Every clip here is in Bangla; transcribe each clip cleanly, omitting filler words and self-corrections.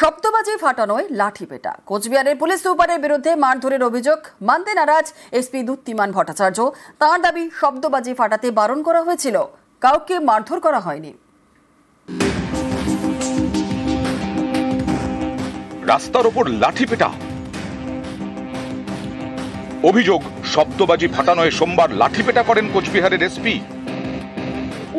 শব্দবাজি ফাটানোয় লাঠিপেটা। কোচবিহারের পুলিশ সুপারের বিরুদ্ধে মারধরের অভিযোগ মানতে নারাজ এসপি দ্যুতিমান ভট্টাচার্য। তাঁর দাবি, শব্দবাজি ফাটাতে বারণ করা হয়েছিল, কাউকে মারধর করা হয়নি। রাস্তার ওপর লাঠিপেটা, অভিযোগ শব্দবাজি ফাটানোয় সোমবার লাঠিপেটা করেন কোচবিহারের এসপি।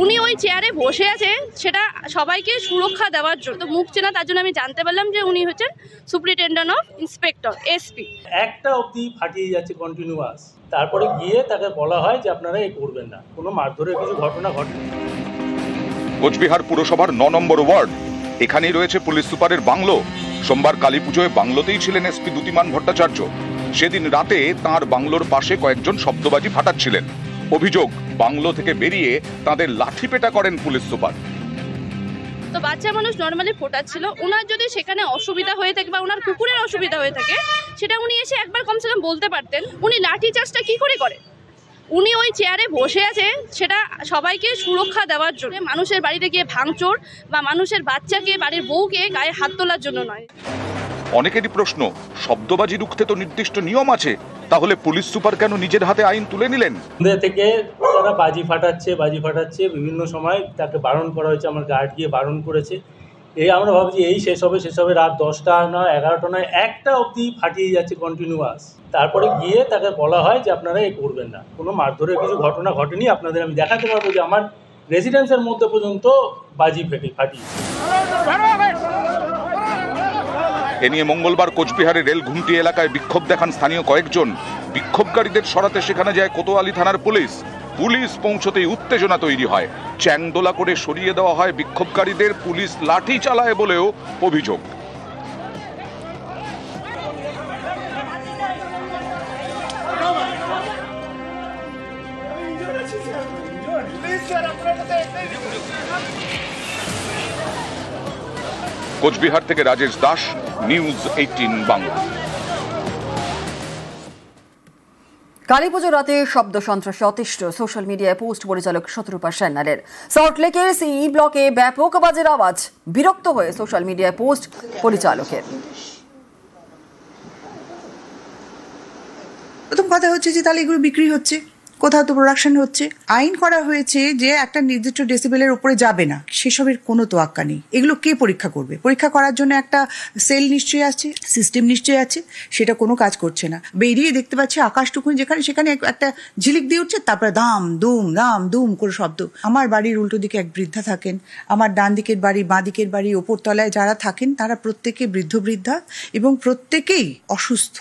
উনি ওই চেয়ারে বসে আছে, সেটা সবাইকে সুরক্ষা দেওয়ার জন্য। তো মুখ চেনা, তার জন্য আমি জানতে পারলাম যে উনি হচ্ছেন সুপারিনটেন্ডেন্ট অফ ইন্সপেক্টর, এসপি। একটা অবধি ফাটিয়ে যাচ্ছে কন্টিনিউয়াস, তারপরে গিয়ে তাকে বলা হয় যে আপনারা এই করবেন না। কোনো মারধরের কিছু ঘটনা ঘটেনি। কোচবিহার পুরসভার ৯ নম্বর ওয়ার্ড, এখানেই রয়েছে পুলিশ সুপারের বাংলো। সোমবার কালী পুজোয় বাংলোতেই ছিলেন এসপি দ্যুতিমান ভট্টাচার্য। সেদিন রাতে তাঁর বাংলোর পাশে কয়েকজন শব্দবাজি ফাটাচ্ছিলেন। অভিযোগ, বাংলো থেকে বেরিয়ে তাদের লাঠিপেটা করেন পুলিশ সুপার। তো বাচ্চা মানুষ নর্মালি ফোটাচ্ছিল, ওনার যদি সেখানে অসুবিধা হয়ে থাকে বা ওনার কুকুরের অসুবিধা হয়ে থাকে, সেটা উনি এসে একবার কমসে কম বলতে পারতেন। উনি লাঠি চার্জটা কি করে করেন? উনি ওই চেয়ারে বসে আছে, সেটা সবাইকে সুরক্ষা দেওয়ার জন্য। মানুষের বাড়িতে গিয়ে ভাঙচুর বা মানুষের বাচ্চাকে, বাড়ির বউকে গায়ে হাত তোলার জন্য নয়। অনেকেরই প্রশ্ন, শব্দবাজি রুখতে তো নির্দিষ্ট নিয়ম আছে, তাহলে পুলিশ সুপার কেন নিজের হাতে আইন তুলে নিলেন? থেকে তারা বাজি ফাটাচ্ছে বিভিন্ন সময় তাকে বারণ করা হয়েছে, আমার গার্ড গিয়ে বারণ করেছে। এই আমরা ভাবছি এই শেষ হবে রাত 10টা নয়, 11টা নয়, একটা অবধি ফাটিয়ে যাচ্ছে কন্টিনিউয়াস। তারপরে গিয়ে তাকে বলা হয় যে আপনারা এই করবেন না। কোনো মারধরের কিছু ঘটনা ঘটেনি। আপনাদের আমি দেখাতে পারবো যে আমার রেসিডেন্সের মধ্যে পর্যন্ত বাজি ফাটিয়েছে। এ নিয়ে মঙ্গলবার কোচবিহারের রেল ঘুমটি এলাকায় বিক্ষোভ দেখান স্থানীয় কয়েকজন। বিক্ষোভকারীদের সরাতে সেখানে যায় কোতোয়ালি থানার পুলিশ। পুলিশ পৌঁছতেই উত্তেজনা তৈরি হয়, চ্যাংদোলা করে সরিয়ে দেওয়া হয় বিক্ষোভকারীদের। পুলিশ লাঠি চালায় বলেও অভিযোগ। কোচবিহার থেকে রাজেশ দাস, নিউজ 18 বাংলা। কালীপুজো রাতে শব্দ সন্ত্রাসে অতিষ্ঠ সোশ্যাল মিডিয়ায় পোস্ট পরিচালক শতরূপা সান্যালের। সল্টলেকের সিই ব্লকে ব্যাপক বাজের আওয়াজ, বিরক্ত হয়ে সোশ্যাল মিডিয়ায় পোস্ট পরিচালকের। প্রথম কথা হচ্ছে যে তাহলে এগুলো বিক্রি হচ্ছে, কোথাও তো প্রোডাকশন হচ্ছে। আইন করা হয়েছে যে একটা নির্দিষ্ট ডেসিবেলের উপরে যাবে না, সেসবের কোনো তোয়াক্কা নেই। এগুলো কে পরীক্ষা করবে? পরীক্ষা করার জন্য একটা সেল নিশ্চয়ই আছে, সিস্টেম নিশ্চয়ই আছে, সেটা কোনো কাজ করছে না। বেরিয়ে দেখতে পাচ্ছি আকাশটুকুন যেখানে সেখানে একটা ঝিলিক দিয়ে উঠছে, তারপরে দাম দুম করে শব্দ। আমার বাড়ির উল্টো দিকে এক বৃদ্ধা থাকেন, আমার ডান দিকের বাড়ি, বাঁ দিকের বাড়ি, ওপরতলায় যারা থাকেন তারা প্রত্যেকে বৃদ্ধা এবং প্রত্যেকেই অসুস্থ।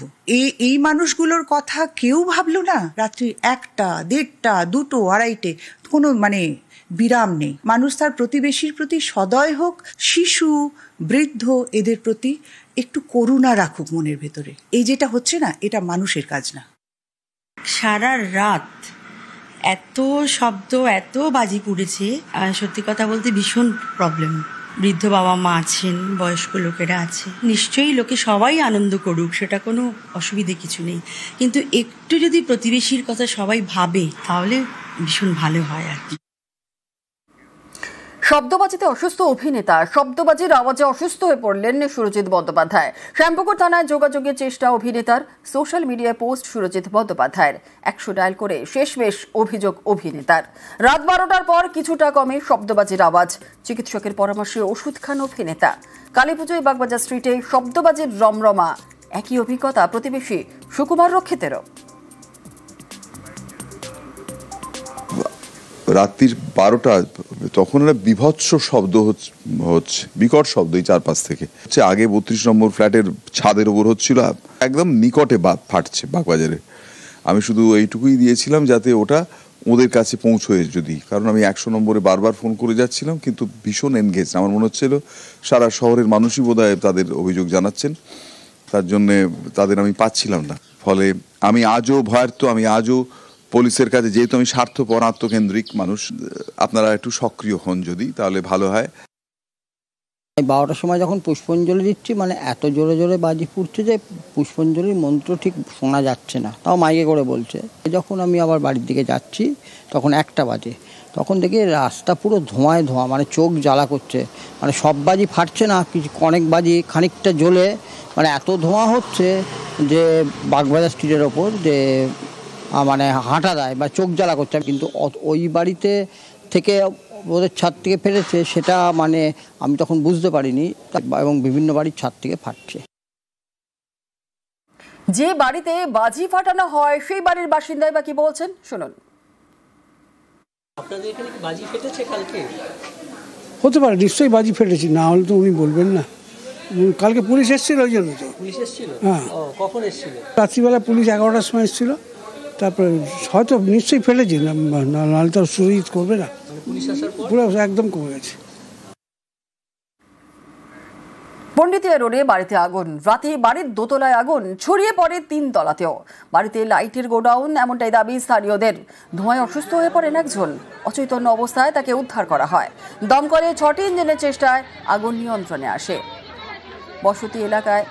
এই মানুষগুলোর কথা কেউ ভাবলো না? রাত্রি 1টা, 1:30, 2টো, 2:30 কোনো বিরাম নেই। মানুষ তার প্রতিবেশীর প্রতি সদয় হোক, শিশু, বৃদ্ধ, এদের প্রতি একটু করুণা রাখুক মনের ভেতরে। এই যেটা হচ্ছে না, এটা মানুষের কাজ না। সারা রাত এত শব্দ, এত বাজি পড়েছে, সত্যি কথা বলতে ভীষণ প্রবলেম। বৃদ্ধ বাবা মা আছেন, বয়স্ক লোকেরা আছে, নিশ্চয়ই লোকে সবাই আনন্দ করুক, সেটা কোনো অসুবিধে কিছু নেই, কিন্তু একটু যদি প্রতিবেশীর কথা সবাই ভাবে তাহলে ভীষণ ভালো হয় আর কি। শব্দবাজিতে অসুস্থ অভিনেতা, শব্দবাজির আওয়াজে অসুস্থ হয়ে পড়লেন সুরজিৎ বন্দ্যোপাধ্যায়। শ্যামপুকুর থানায় যোগাযোগের চেষ্টা অভিনেতার, সোশ্যাল মিডিয়ায় পোস্ট সুরজিৎ বন্দ্যোপাধ্যায়ের। 100 ডায়াল করে শেষমেশ অভিযোগ অভিনেতার। রাত 12টার পর কিছুটা কমে শব্দবাজির আওয়াজ, চিকিৎসকের পরামর্শে ওষুধ খান অভিনেতা। কালীপুজোয় বাগবাজার স্ট্রিটে শব্দবাজির রমরমা, একই অভিজ্ঞতা প্রতিবেশী সুকুমার রক্ষিতেরও। রাত্রির 12টা, তখন একটা বিভৎস শব্দ হচ্ছে, বিকট শব্দ এই চারপাশ থেকে হচ্ছে। আগে 32 নম্বর ফ্ল্যাটের ছাদের উপর হচ্ছিল, একদম নিকটে ফাটছে বাগবাজারে। আমি শুধু এইটুকুই দিয়েছিলাম যাতে ওটা ওদের কাছে পৌঁছয় যদি, কারণ আমি 100 নম্বরে বারবার ফোন করে যাচ্ছিলাম, কিন্তু ভীষণ এনগেজ। আমার মনে হচ্ছিল সারা শহরের মানুষই বোধহয় তাদের অভিযোগ জানাচ্ছেন, তার জন্যে তাদের আমি পাচ্ছিলাম না। ফলে আমি আজও ভয়ার্ত, আমি আজও পুলিশের কাছে, যেহেতু আমি স্বার্থপর আত্মকেন্দ্রিক মানুষ, আপনারা একটু সক্রিয় হন যদি, তাহলে ভালো হয়। 12টার সময় যখন পুষ্পাঞ্জলি দিচ্ছি, এত জোরে জোরে বাজি ফুটছে যে পুষ্পাঞ্জলির মন্ত্র ঠিক শোনা যাচ্ছে না, তাও মাইকে করে বলছে। যখন আমি আবার বাড়ির দিকে যাচ্ছি তখন 1টা বাজে, তখন দেখি রাস্তা পুরো ধোঁয়ায় ধোঁয়া, মানে চোখ জ্বালা করছে, মানে সব বাজি ফাটছে না, কিছু অনেক বাজি খানিকটা জ্বলে মানে এত ধোঁয়া হচ্ছে যে বাগবাজার স্ট্রিটের ওপর যে মানে হাঁটা দেয় বা চোখ জ্বালা করছে। কিন্তু ওই বাড়িতে থেকে ওদের ছাদ থেকে ফেলেছে সেটা মানে আমি তখন বুঝতে পারিনি, এবং বিভিন্ন বাড়ির ছাদ থেকে ফাটছে। যে বাড়িতে বাজি ফাটানো হয় সেই বাড়ির বাসিন্দাই বা কি বলছেন শুনুন। আপনাদের এখানে কি বাজি ফেটেছে কালকে? হতে পারে, নিশ্চয়ই বাজি ফেটেছি, না হলে তো উনি বলবেন না। কালকে পুলিশ এসেছিল, ওই জন্য তো। পুলিশ এসেছিল? হ্যাঁ। কখন এসেছিল? রাত্রিবেলা পুলিশ 11টার সময় এসেছিল। তারপরে হয়তো নিশ্চয়ই ফেলেছি, নাহলে তো সুরজিৎ করবে না। পুলিশ আসার পর পুরো একদম কমে গেছে। পণ্ডিতিয়া রোডে বাড়িতে আগুন, রাতে বাড়ির দোতলায় আগুন ছড়িয়ে পড়ে 3 তলাতেও। বাড়িতে লাইটের গোডাউন, এমনটাই দাবি স্থানীয়দের। ধোঁয়ায় অসুস্থ হয়ে পড়েন একজন, অচৈতন্য অবস্থায় তাকে উদ্ধার করা হয়। দমকলে 6টি ইঞ্জিনের চেষ্টায় আগুন নিয়ন্ত্রণে আসে। বসতি এলাকায়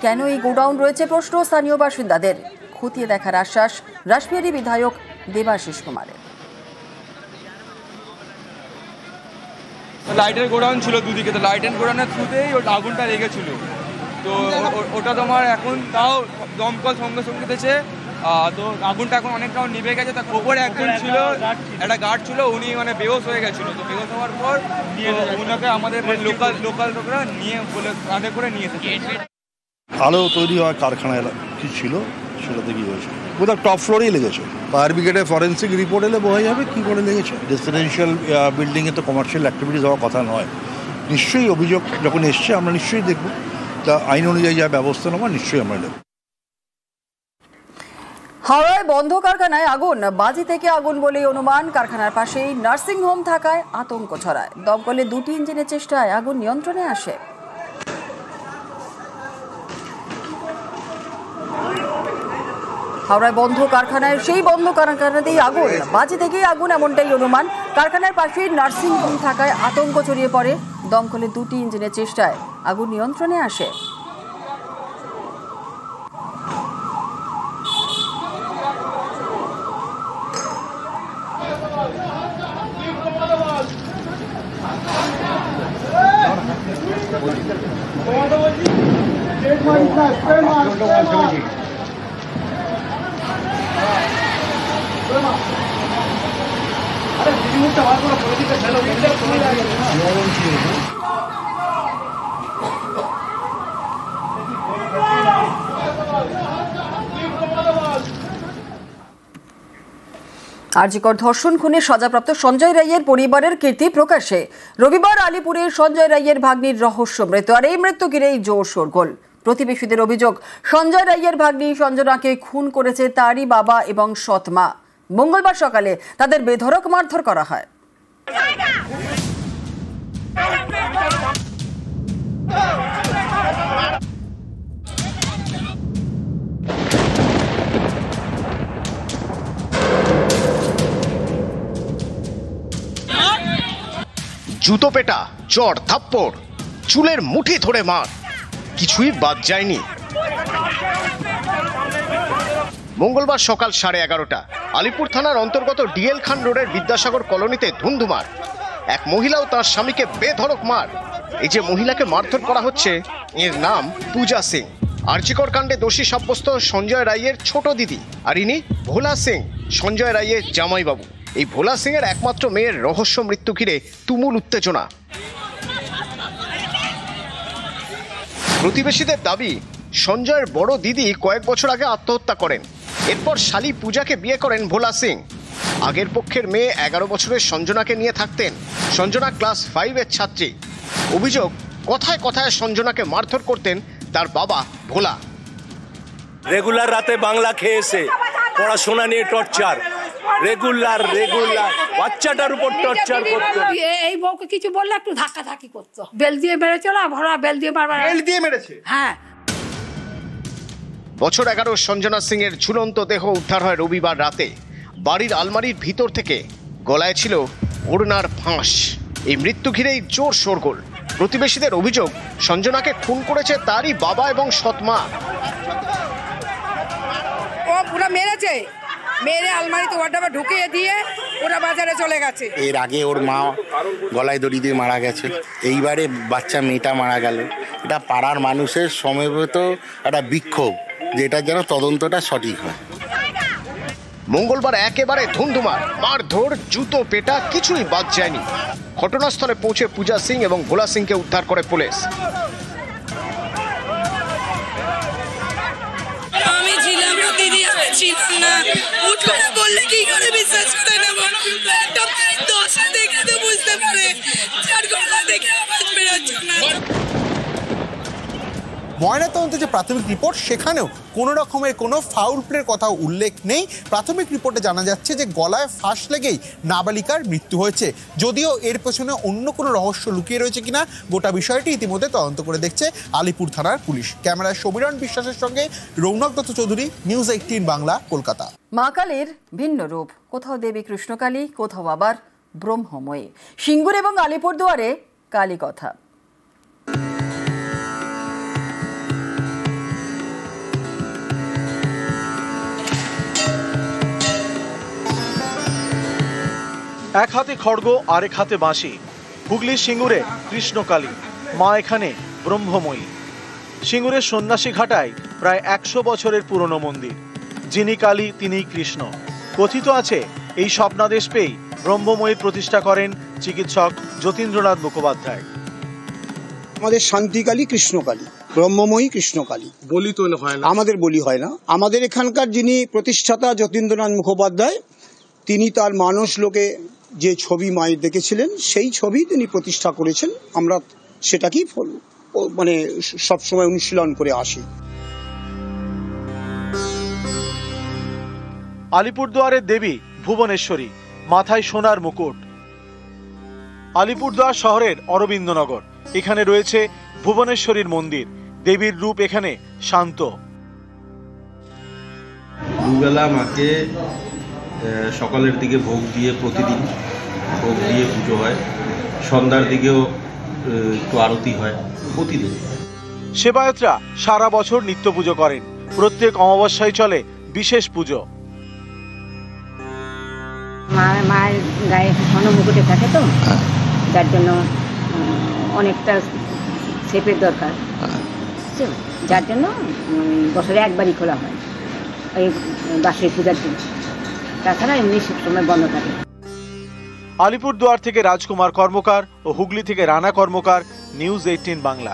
কেন এই গোডাউন রয়েছে প্রশ্ন স্থানীয় বাসিন্দাদের। খতিয়ে দেখার আশ্বাস রাসবিহারী বিধায়ক দেবাশিস কুমারের। লাইটের গোডাউন ছিল দুদিকে, তো লাইটের গোডাউনের থ্রুতেই আগুনটা লেগেছিল। তো ওটা তোমার এখন তাও দমকল সঙ্গে সঙ্গে দিয়েছে, তো আগুনটা এখন অনেকটাও নিভে গেছে। তার ওপরে একজন ছিল, একটা গার্ড ছিল, উনি মানে বেহোশ হয়ে গেছিলো। তো বেহোশ হওয়ার পর ওনাকে আমাদের লোকাল লোকরা নিয়ে বলে কাঁধে করে নিয়ে এসেছে। আলো তৈরি হওয়ার কারখানা কি ছিল সেটাতে কি হয়েছে, কোথাও টপ ফ্লোরেই লেগেছে। ফায়ার ব্রিগেডে ফরেন্সিক রিপোর্ট এলে বোঝা যাবে কী করে লেগেছে। রেসিডেন্সিয়াল বিল্ডিংয়ে তো কমার্শিয়াল অ্যাক্টিভিটিস হওয়ার কথা নয়। নিশ্চয়ই অভিযোগ যখন এসছে আমরা নিশ্চয়ই দেখব, তা আইন অনুযায়ী যা ব্যবস্থা নেওয়া নিশ্চয়ই আমরা নেব। হাওড়ায় বন্ধ কারখানায় আগুন, বাজি থেকে আগুন বলেই অনুমান। কারখানার পাশেই নার্সিংহোম থাকায় আতঙ্ক ছড়ায়। দমকলে 2টি ইঞ্জিনের চেষ্টায় আগুন নিয়ন্ত্রণে আসে। হাওড়ায় বন্ধ কারখানায়, সেই বন্ধ কারখানাতেই আগুন, বাজি থেকেই আগুন এমনটাই অনুমান। কারখানার পাশেই নার্সিংহোম থাকায় আতঙ্ক ছড়িয়ে পড়ে। দমকলে 2টি ইঞ্জিনের চেষ্টায় আগুন নিয়ন্ত্রণে আসে। আরজিকর ধর্ষণ খুনে সাজাপ্রাপ্ত সঞ্জয় রায়ের পরিবারের কীর্তি প্রকাশে। রবিবার আলিপুরের সঞ্জয় রায়ের ভাগ্নির রহস্য মৃত্যু, আর এই মৃত্যু ঘিরেই জোর শোরগোল। প্রতিবেশীদের অভিযোগ, সঞ্জয় রায়ের ভাগ্নি সঞ্জনাকে খুন করেছে তারই বাবা এবং সৎ মা। মঙ্গলবার সকালে তাদের বেধড়ক মারধর করা হয়। জুতো পেটা, চড় থাপ্পড়, চুলের মুঠি ধরে মার, কিছুই বাদ যায়নি। মঙ্গলবার সকাল 11:30 আলিপুর থানার অন্তর্গত ডিএল খান রোডের বিদ্যাসাগর কলোনিতে ধুন্ধুমার। এক মহিলা ও তার স্বামীকে বেধড়ক মার। এই যে মহিলাকে মারধর করা হচ্ছে, এর নাম পূজা সিং। আরজিকর কাণ্ডে দোষী সাব্যস্ত সঞ্জয় রায়ের ছোট দিদি, আর ইনি ভোলা সিং, সঞ্জয় রায়ের জামাইবাবু। এই ভোলা সিং এর একমাত্র মেয়ের রহস্য মৃত্যু ঘিরে তুমুল উত্তেজনা। প্রতিবেশীদের দাবি, সঞ্জয়ের বড় দিদি কয়েক বছর আগে আত্মহত্যা করেন। এরপর শালি পূজাকে বিয়ে করেন ভোলা সিং। আগের পক্ষের মেয়ে 11 বছরের সঞ্জনাকে নিয়ে থাকতেন। সঞ্জনা ক্লাস 5-এর ছাত্রী। অভিযোগ, কথায় কথায় সঞ্জনাকে মারধর করতেন তার বাবা ভোলা। রেগুলার রাতে বাংলা খেয়েছে, পড়াশোনা নিয়ে টর্চার, রেগুলার বাচ্চাটার উপর টর্চার করতো। এই বউকে কিছু বললে একটু ধাক্কাধাক্কি করতো, বেল দিয়ে মেরেছে না, ভরা বেল দিয়ে মেরেছে। হ্যাঁ। বছর 11 সঞ্জনা সিং এর ঝুলন্ত দেহ উদ্ধার হয় রবিবার রাতে। বাড়ির আলমারির ভিতর থেকে গলায় ছিল ওড়নার ফাঁস। এই মৃত্যু ঘিরেই জোর শোরগোল। প্রতিবেশীদের অভিযোগ, সঞ্জনাকে খুন করেছে তারই বাবা এবং সৎ মা। ও পুরো মেরেছে, মেরে আলমারিতে ওটা ঢুকিয়ে দিয়ে ওরা বাজারে চলে গেছে। এর আগে ওর মা গলায় দড়ি দিয়ে মারা গেছে, এইবারে বাচ্চা মেয়েটা মারা গেল। এটা পাড়ার মানুষের সমবেত একটা বিক্ষোভ, যেটা যেন তদন্তটা সঠিক হয়। মঙ্গলবার একেবারে ধুন্ধুমার, মারধর, জুতো পেটা কিছুই বাদ যায়নি। ঘটনাস্থলে পৌঁছে পূজা সিং এবং ভোলা সিংকে উদ্ধার করে পুলিশ। আমি ছিলাম না দিদি, আমি ছিলাম না। উঠে বললে কি করে বিশ্বাস করে নেব? একটা দশা দেখে তো বুঝতে পারে, চার ঘন্টা দেখে আওয়াজ বেরোচ্ছে না। ময়নাতদন্তের যে প্রাথমিক রিপোর্ট, সেখানেও কোনো রকমের কোনো ফাউল প্লের কথা উল্লেখ নেই। প্রাথমিক রিপোর্টে জানা যাচ্ছে যে গলায় ফাঁস লেগেই নাবালিকার মৃত্যু হয়েছে। যদিও এর পেছনে অন্য কোনো রহস্য লুকিয়ে রয়েছে কিনা, গোটা বিষয়টি ইতিমধ্যে তদন্ত করে দেখছে আলিপুর থানার পুলিশ। ক্যামেরায় সমীরণ বিশ্বাসের সঙ্গে রৌনক দত্ত চৌধুরী, নিউজ 18 বাংলা, কলকাতা। মা কালীর ভিন্ন রূপ, কোথাও দেবী কৃষ্ণকালী, কোথাও আবার ব্রহ্মময়ী। সিঙ্গুর এবং আলিপুরদুয়ারে কালী কথা। এক হাতে খড়গ, আরেক হাতে বাঁশি। হুগলির সিঙ্গুরে কৃষ্ণকালী, মা এখানে ব্রহ্মময়ী। সিঙ্গুরের সন্ন্যাসী ঘাটায় প্রায় 100 বছরের পুরনো মন্দির। যিনি কালী তিনিই কৃষ্ণ। কথিত আছে এই স্বপ্নাদেশ পেয়েই ব্রহ্মময়ীর প্রতিষ্ঠা করেন চিকিৎসক যতীন্দ্রনাথ মুখোপাধ্যায়। আমাদের শান্তিকালী কৃষ্ণকালী, ব্রহ্মময়ী কৃষ্ণকালী। বলি তো হয় না, আমাদের বলি হয় না। আমাদের এখানকার যিনি প্রতিষ্ঠাতা যতীন্দ্রনাথ মুখোপাধ্যায়, তিনি তার মানস লোকে যে ছবি মায়ের দেখেছিলেন, সেই ছবি তিনি প্রতিষ্ঠা করেছেন। আমরা সেটাকেই মানে সবসময় অনুশীলন করে আসি। আলিপুরদুয়ারের দেবী ভুবনেশ্বরী, মাথায় সোনার মুকুট। আলিপুরদুয়ার শহরের অরবিন্দনগর, এখানে রয়েছে ভুবনেশ্বরীর মন্দির। দেবীর রূপ এখানে শান্ত। দুবেলা মাকে সকালের দিকে ভোগ দিয়ে, প্রতিদিন ভোগ দিয়ে পুজো হয়। সন্ধ্যার দিকেও একটু আরতি হয় প্রতিদিন। সেবায়তরা সারা বছর নিত্য পুজো করেন। প্রত্যেক অমাবস্যায় চলে বিশেষ পুজো। মায়ের গায়ে স্বর্ণ মুকুটে থাকে তো, যার জন্য অনেকটা শেপের দরকার, যার জন্য বছরে একবারই খোলা হয় ওই বাসের পূজার দিন। তাছাড়া এমনি সবসময় বন্ধ থাকে। আলিপুরদুয়ার থেকে রাজকুমার কর্মকার ও হুগলি থেকে রানা কর্মকার, নিউজ 18 বাংলা।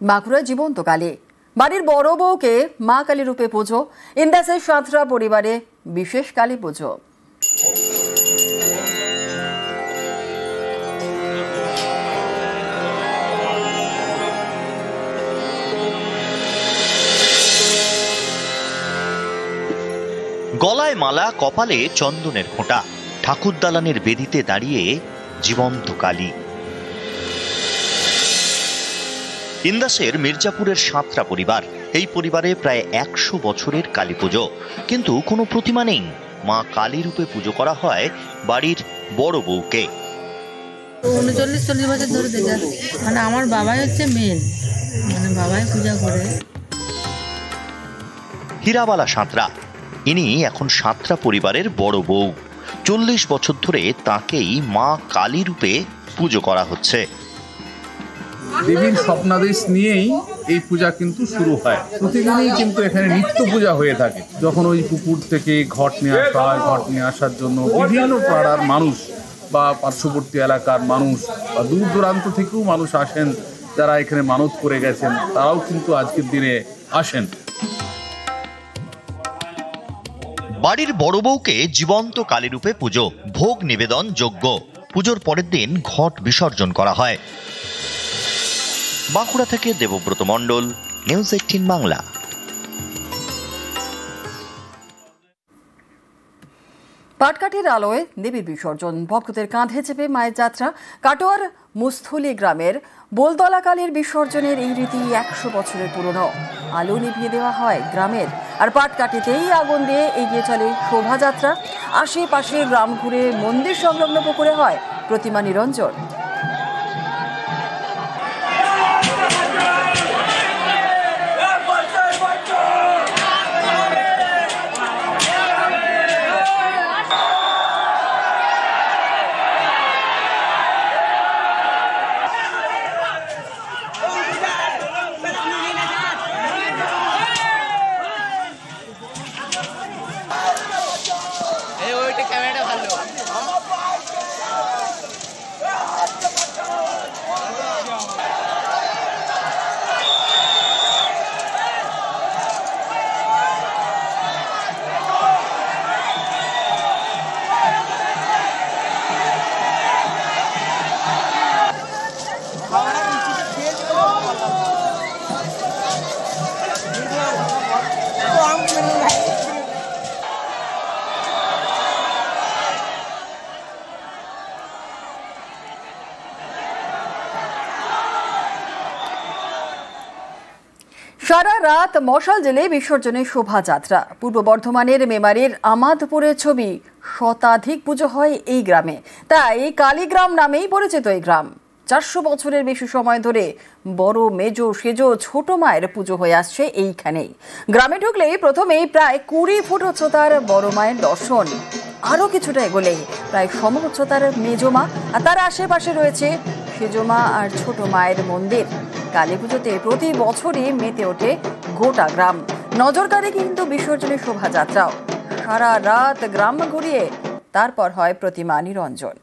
বাঁকুড়া জীবন্ত কালী, বাড়ির বড় বউকে মা কালী রূপে পুজো। ইন্দাসের সাঁতরা পরিবারে বিশেষ কালী পুজো। গলায় মালা, কপালে চন্দনের ফোঁটা, ঠাকুর দালানের বেদিতে দাঁড়িয়ে জীবন্ত কালী। ইন্দাসের মির্জাপুরের সাঁতরা পরিবার, এই পরিবারে প্রায় 100 বছরের কালী পুজো। কিন্তু কোনো প্রতিমা নেই। মা কালী রূপে পুজো করা হয় বাড়ির বড় বউকে। 39-40 বছর ধরে দেখে আসছি। মানে আমার বাবাই হচ্ছে মেন, মানে বাবাই পূজা করে। হীরাবালা সাঁতরা, ইনি এখন সাঁতরা পরিবারের বড় বউ। 40 বছর ধরে তাকেই মা কালী রূপে পুজো করা হচ্ছে। দেবীর স্বপ্নাদেশ নিয়েই এই পূজা কিন্তু শুরু হয়। প্রতিদিনই কিন্তু এখানে নিত্য পূজা হয়ে থাকে। যখন ওই পুকুর থেকে ঘট নিয়ে আসা হয়, ঘট নিয়ে আসার জন্য বিভিন্ন পাড়ার মানুষ বা পার্শ্ববর্তী এলাকার মানুষ বা দূর দূরান্ত থেকেও মানুষ আসেন, যারা এখানে মানত করে গেছেন, তারাও কিন্তু আজকের দিনে আসেন। বাড়ির বড় বউকে জীবন্ত কালী রূপে পুজো, ভোগ নিবেদন যজ্ঞ। পুজোর পরের দিন ঘট বিসর্জন করা হয়। বাঁকুড়া থেকে দেবব্রত মণ্ডল, নিউজ 18 বাংলা। পাটকাঠির আলোয় দেবীর বিসর্জন, ভক্তদের কাঁধে চেপে মায়ের যাত্রা। কাটোয়ার মুস্থলি গ্রামের বোলতলা কালীর বিসর্জনের এই রীতি 100 বছরের পুরনো। আলো নিভিয়ে দেওয়া হয় গ্রামের, আর পাটকাঠিতেই আগুন দিয়ে এগিয়ে চলে শোভাযাত্রা। আশেপাশে গ্রাম ঘুরে মন্দির সংলগ্ন পুকুরে হয় প্রতিমা নিরঞ্জন। সারা রাত মশাল জেলে বিসর্জনের শোভাযাত্রা। পূর্ব বর্ধমানের মেমারির আমাদপুরের ছবি। শতাধিক পুজো হয় এই গ্রামে, তাই কালীগ্রাম নামেই পরিচিত এই গ্রাম। 400 বছরের বেশি সময় ধরে বড় মেজো সেজো ছোট মায়ের পুজো হয়ে আসছে এইখানেই। গ্রামে ঢুকলেই প্রথমেই প্রায় 20 ফুট উচ্চতার বড় মায়ের দর্শন। আরও কিছুটা এগোলেই প্রায় সম উচ্চতার মেজো মা, আর তার আশেপাশে রয়েছে সেজো মা আর ছোট মায়ের মন্দির। কালী পুজোতে প্রতি বছরই মেতে ওঠে গোটা গ্রাম। নজর কাড়ে কিন্তু বিসর্জনের শোভাযাত্রাও। সারা রাত গ্রাম ঘুরিয়ে তারপর হয় প্রতিমা নিরঞ্জন।